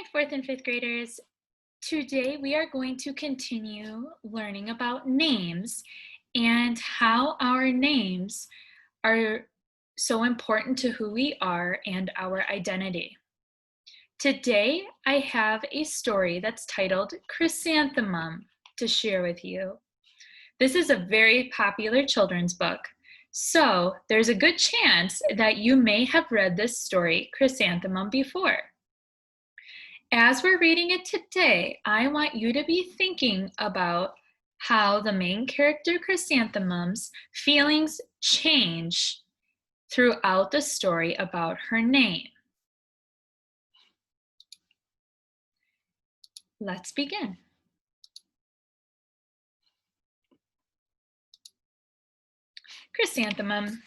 Hi, fourth and fifth graders. Today we are going to continue learning about names and how our names are so important to who we are and our identity. Today I have a story that's titled Chrysanthemum to share with you. This is a very popular children's book, so there's a good chance that you may have read this story, Chrysanthemum, before. As we're reading it today, I want you to be thinking about how the main character Chrysanthemum's feelings change throughout the story about her name. Let's begin. Chrysanthemum.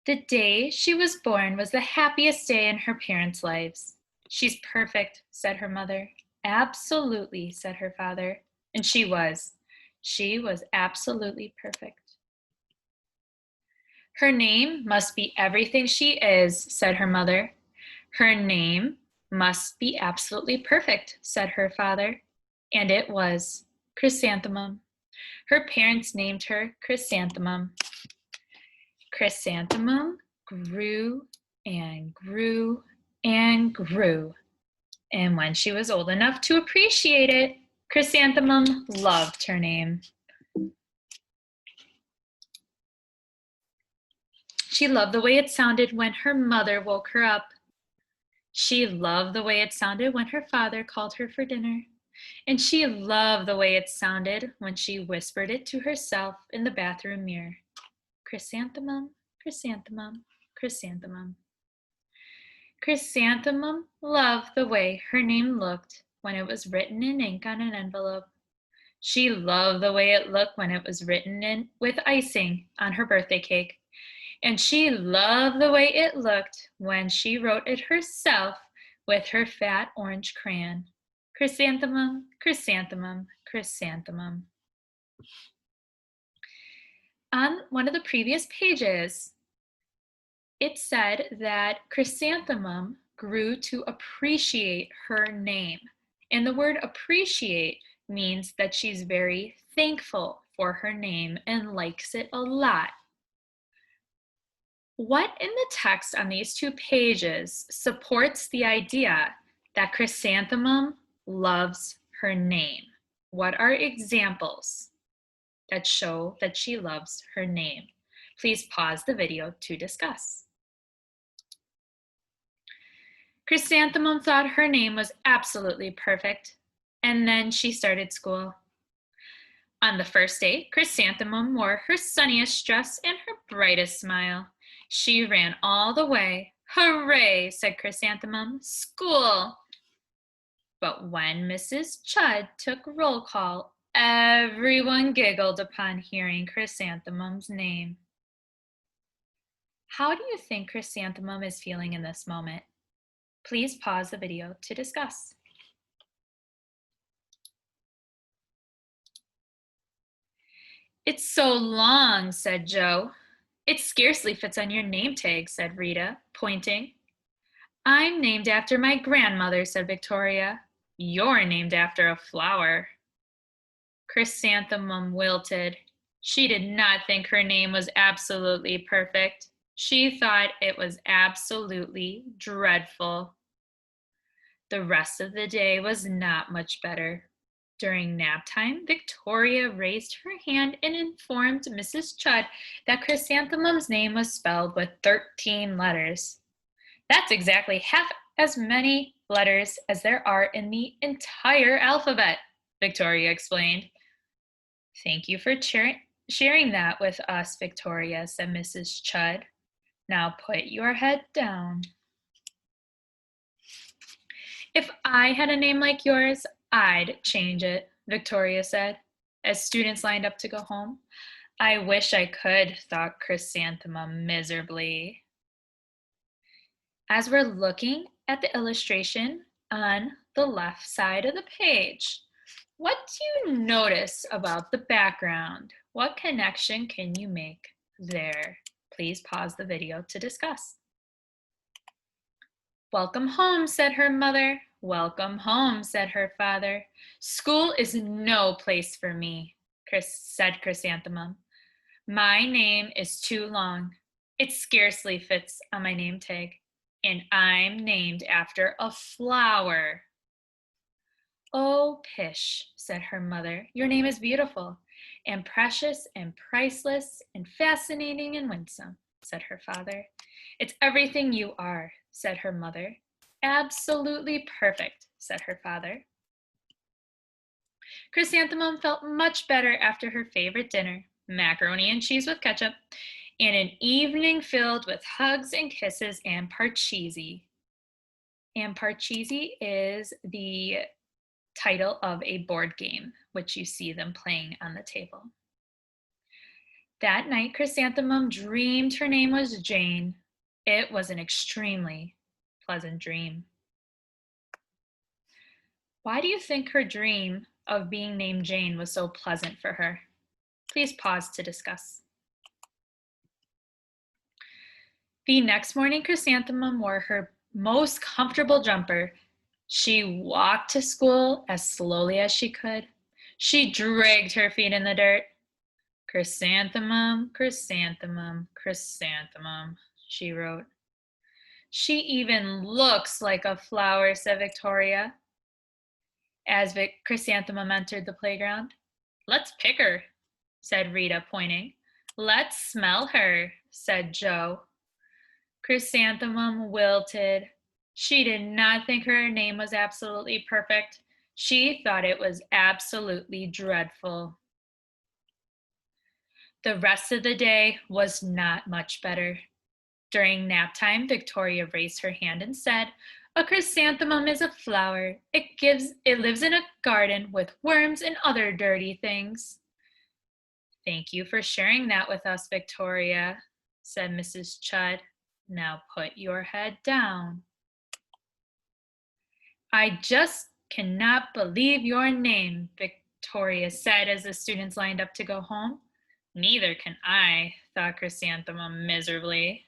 The day she was born was the happiest day in her parents' lives. She's perfect, said her mother. Absolutely, said her father. And she was. She was absolutely perfect. Her name must be everything she is, said her mother. Her name must be absolutely perfect, said her father. And it was. Chrysanthemum. Her parents named her Chrysanthemum. Chrysanthemum grew and grew and grew. And when she was old enough to appreciate it, Chrysanthemum loved her name. She loved the way it sounded when her mother woke her up. She loved the way it sounded when her father called her for dinner. And she loved the way it sounded when she whispered it to herself in the bathroom mirror. Chrysanthemum, chrysanthemum, chrysanthemum. Chrysanthemum loved the way her name looked when it was written in ink on an envelope. She loved the way it looked when it was written in with icing on her birthday cake. And she loved the way it looked when she wrote it herself with her fat orange crayon. Chrysanthemum, chrysanthemum, chrysanthemum. On one of the previous pages, it said that Chrysanthemum grew to appreciate her name. And the word appreciate means that she's very thankful for her name and likes it a lot. What in the text on these two pages supports the idea that Chrysanthemum loves her name? What are examples that show that she loves her name? Please pause the video to discuss. Chrysanthemum thought her name was absolutely perfect, and then she started school. On the first day, Chrysanthemum wore her sunniest dress and her brightest smile. She ran all the way. Hooray, said Chrysanthemum, school! But when Mrs. Chud took roll call, everyone giggled upon hearing Chrysanthemum's name. How do you think Chrysanthemum is feeling in this moment? Please pause the video to discuss. It's so long, said Joe. It scarcely fits on your name tag, said Rita, pointing. I'm named after my grandmother, said Victoria. You're named after a flower. Chrysanthemum wilted. She did not think her name was absolutely perfect. She thought it was absolutely dreadful. The rest of the day was not much better. During nap time, Victoria raised her hand and informed Mrs. Chud that Chrysanthemum's name was spelled with 13 letters. That's exactly half as many letters as there are in the entire alphabet, Victoria explained. Thank you for sharing that with us, Victoria, said Mrs. Chud. Now put your head down. If I had a name like yours, I'd change it, Victoria said, as students lined up to go home. I wish I could, thought Chrysanthemum miserably. As we're looking at the illustration on the left side of the page, what do you notice about the background? What connection can you make there? Please pause the video to discuss. Welcome home, said her mother. Welcome home, said her father. School is no place for me, said Chrysanthemum. My name is too long. It scarcely fits on my name tag, and I'm named after a flower. Oh, pish, said her mother. Your name is beautiful, and precious, and priceless, and fascinating, and winsome, said her father. It's everything you are, said her mother. Absolutely perfect, said her father. Chrysanthemum felt much better after her favorite dinner, macaroni and cheese with ketchup, and an evening filled with hugs and kisses and parcheesi. And parcheesi is the title of a board game, which you see them playing on the table. That night, Chrysanthemum dreamed her name was Jane. It was an extremely pleasant dream. Why do you think her dream of being named Jane was so pleasant for her? Please pause to discuss. The next morning, Chrysanthemum wore her most comfortable jumper. She walked to school as slowly as she could. She dragged her feet in the dirt. Chrysanthemum, chrysanthemum, chrysanthemum, she wrote. She even looks like a flower, said Victoria, as Chrysanthemum entered the playground. Let's pick her, said Rita, pointing. Let's smell her, said Joe. Chrysanthemum wilted. She did not think her name was absolutely perfect. She thought it was absolutely dreadful. The rest of the day was not much better. During nap time, Victoria raised her hand and said, a chrysanthemum is a flower. It lives in a garden with worms and other dirty things. Thank you for sharing that with us, Victoria, said Mrs. Chud. Now put your head down. I just cannot believe your name, Victoria said as the students lined up to go home. Neither can I, thought Chrysanthemum miserably.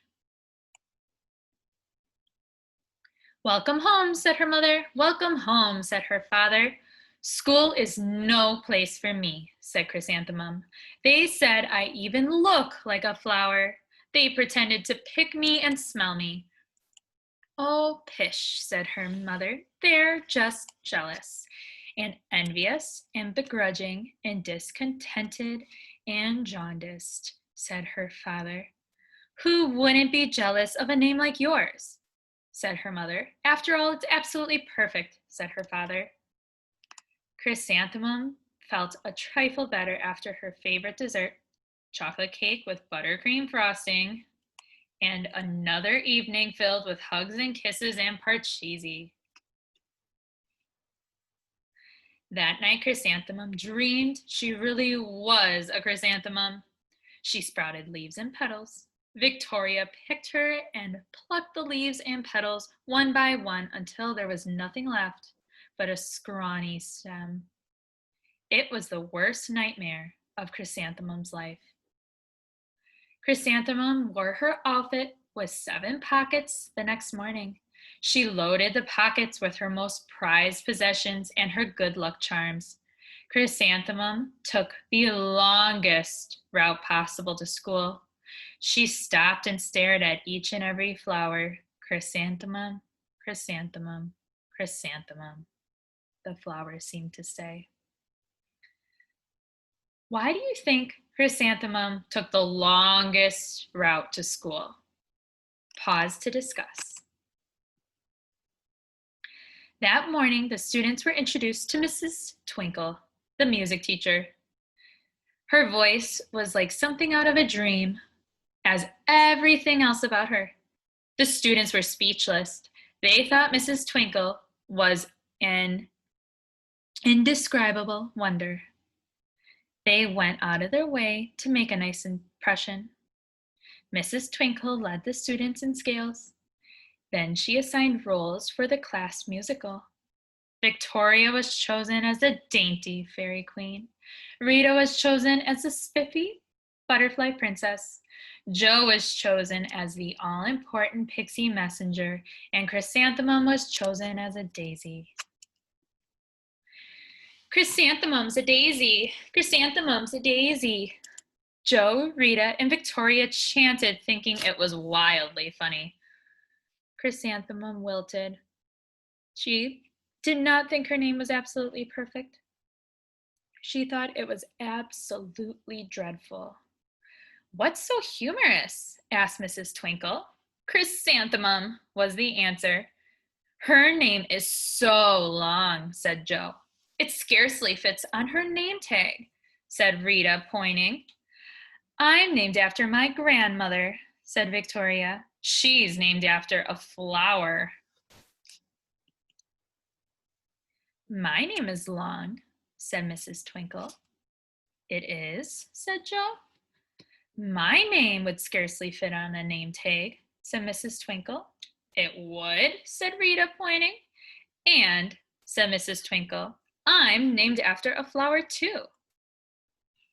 Welcome home, said her mother. Welcome home, said her father. School is no place for me, said Chrysanthemum. They said I even look like a flower. They pretended to pick me and smell me. Oh, pish, said her mother. They're just jealous and envious and begrudging and discontented and jaundiced, said her father. Who wouldn't be jealous of a name like yours? Said her mother. After all, it's absolutely perfect, said her father. Chrysanthemum felt a trifle better after her favorite dessert, chocolate cake with buttercream frosting, and another evening filled with hugs and kisses and parcheesi. That night, Chrysanthemum dreamed she really was a chrysanthemum. She sprouted leaves and petals. Victoria picked her and plucked the leaves and petals one by one until there was nothing left but a scrawny stem. It was the worst nightmare of Chrysanthemum's life. Chrysanthemum wore her outfit with 7 pockets the next morning. She loaded the pockets with her most prized possessions and her good luck charms. Chrysanthemum took the longest route possible to school. She stopped and stared at each and every flower. Chrysanthemum, chrysanthemum, chrysanthemum, the flowers seemed to say. Why do you think Chrysanthemum took the longest route to school? Pause to discuss. That morning, the students were introduced to Mrs. Twinkle, the music teacher. Her voice was like something out of a dream, as everything else about her. The students were speechless. They thought Mrs. Twinkle was an indescribable wonder. They went out of their way to make a nice impression. Mrs. Twinkle led the students in scales. Then she assigned roles for the class musical. Victoria was chosen as the dainty fairy queen. Rita was chosen as the spiffy Butterfly Princess. Joe was chosen as the all-important pixie messenger, and Chrysanthemum was chosen as a daisy. Chrysanthemum's a daisy. Chrysanthemum's a daisy. Joe, Rita, and Victoria chanted, thinking it was wildly funny. Chrysanthemum wilted. She did not think her name was absolutely perfect. She thought it was absolutely dreadful. What's so humorous? Asked Mrs. Twinkle. Chrysanthemum was the answer. Her name is so long, said Joe. It scarcely fits on her name tag, said Rita, pointing. I'm named after my grandmother, said Victoria. She's named after a flower. My name is long, said Mrs. Twinkle. It is, said Joe. My name would scarcely fit on a name tag, said Mrs. Twinkle. It would, said Rita, pointing. And, said Mrs. Twinkle, I'm named after a flower too.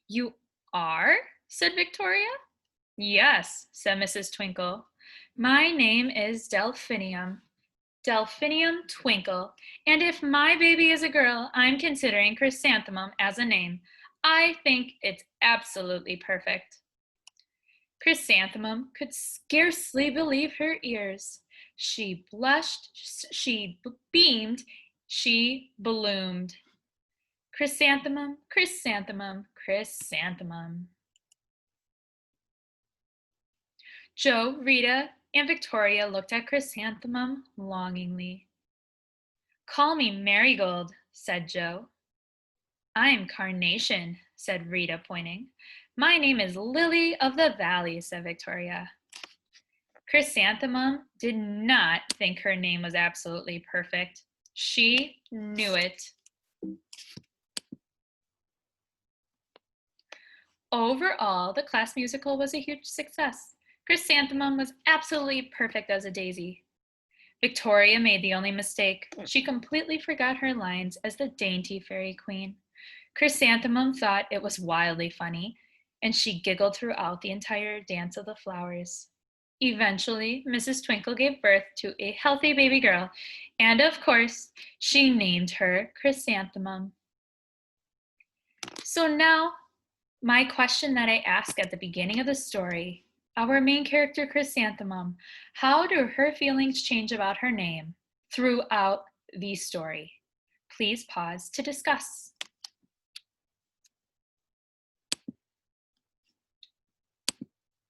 You are? Said Victoria. Yes, said Mrs. Twinkle. My name is Delphinium. Delphinium Twinkle. And if my baby is a girl, I'm considering Chrysanthemum as a name. I think it's absolutely perfect. Chrysanthemum could scarcely believe her ears. She blushed, she beamed, she bloomed. Chrysanthemum, chrysanthemum, chrysanthemum. Joe, Rita, and Victoria looked at Chrysanthemum longingly. Call me Marigold, said Joe. I'm Carnation, said Rita, pointing. My name is Lily of the Valley, said Victoria. Chrysanthemum did not think her name was absolutely perfect. She knew it. Overall, the class musical was a huge success. Chrysanthemum was absolutely perfect as a daisy. Victoria made the only mistake. She completely forgot her lines as the dainty fairy queen. Chrysanthemum thought it was wildly funny, and she giggled throughout the entire dance of the flowers. Eventually, Mrs. Twinkle gave birth to a healthy baby girl, and of course, she named her Chrysanthemum. So now, my question that I asked at the beginning of the story, our main character Chrysanthemum, how do her feelings change about her name throughout the story? Please pause to discuss.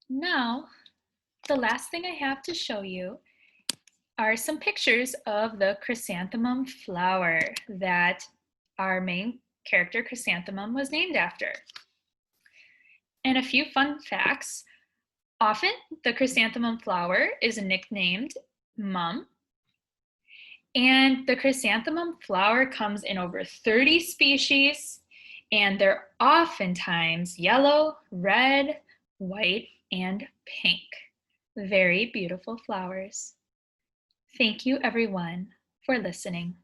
Now, the last thing I have to show you are some pictures of the chrysanthemum flower that our main character Chrysanthemum was named after. And a few fun facts. Often, the chrysanthemum flower is nicknamed Mum. And the chrysanthemum flower comes in over 30 species, and they're oftentimes yellow, red, white, and pink. Very beautiful flowers. Thank you, everyone, for listening.